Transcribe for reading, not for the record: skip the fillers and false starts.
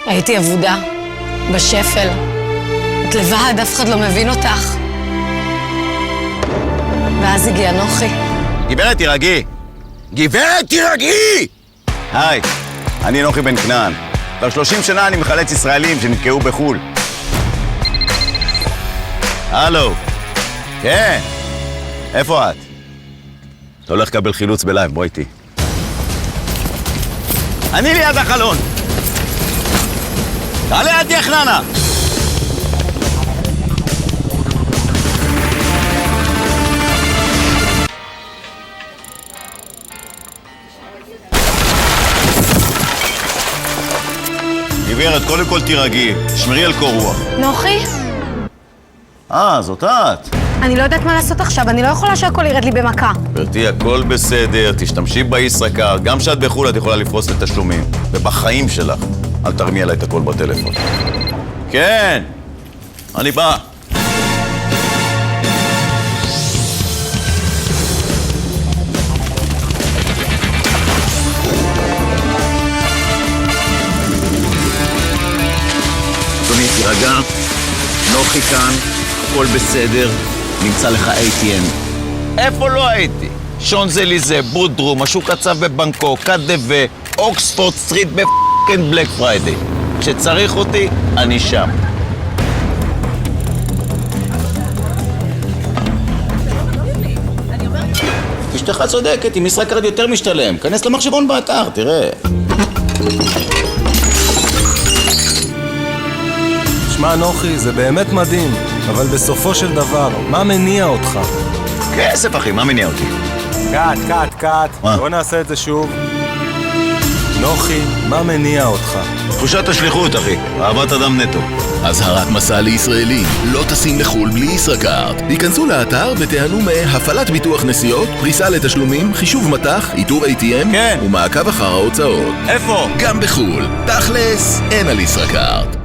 הייתי אבודה, בשפל. את לבד, אף אחד לא מבין אותך. ואז הגיע נוחי. גברת, תירגעי! גברת, תירגעי! היי, אני נוחי בן כנען. כבר 30 שנה אני מחלץ ישראלים שנתקעו בחו"ל. הלו. כן. איפה את? אתה הולך לקבל חילוץ בלייב, בוא איתי. אני ליד החלון. תעלה עד יחננה. גברת, קודם כל תירגעי, שמרי על קור רוח. נוחי? זאת את. אני לא יודעת מה לעשות עכשיו, אני לא יכולה שהכל ירד לי במכה. גברתי, הכל בסדר, תשתמשי בישראכרט, גם כשאת בחו"ל את יכולה לפרוס לתשלומים. ובחיים שלך, אל תרמי עליי את הכל בטלפון. כן, אני בא. אדוני, תירגע, נוחי כאן, הכל בסדר, נמצא לך ATM. איפה לא הייתי? שונזליזה, בודרום, השוק הצף בבנקוק, קדווה, אוקספורד סטריט בפקינג בלק פריידי. כשצריך אותי, אני שם. אשתך צודקת, עם ישראכרט יותר משתלם. כנס למחשבון באתר, תראה. שמע נוחי, זה באמת מדהים, אבל בסופו של דבר, מה מניע אותך? כסף אחי, מה מניע אותי? קאט. מה? בוא נעשה את זה שוב. נוחי, מה מניע אותך? תחושת השליחות אחי, אהבת אדם נטו. אזהרת מסע לישראלים, לא טסים לחו"ל בלי ישראכרט. היכנסו לאתר ותיהנו מהפעלת ביטוח נסיעות, פריסה לתשלומים, חישוב מטח, איתור ATM כן. ומעקב אחר ההוצאות. איפה? גם בחו"ל, תכלס, אין על ישראכרט.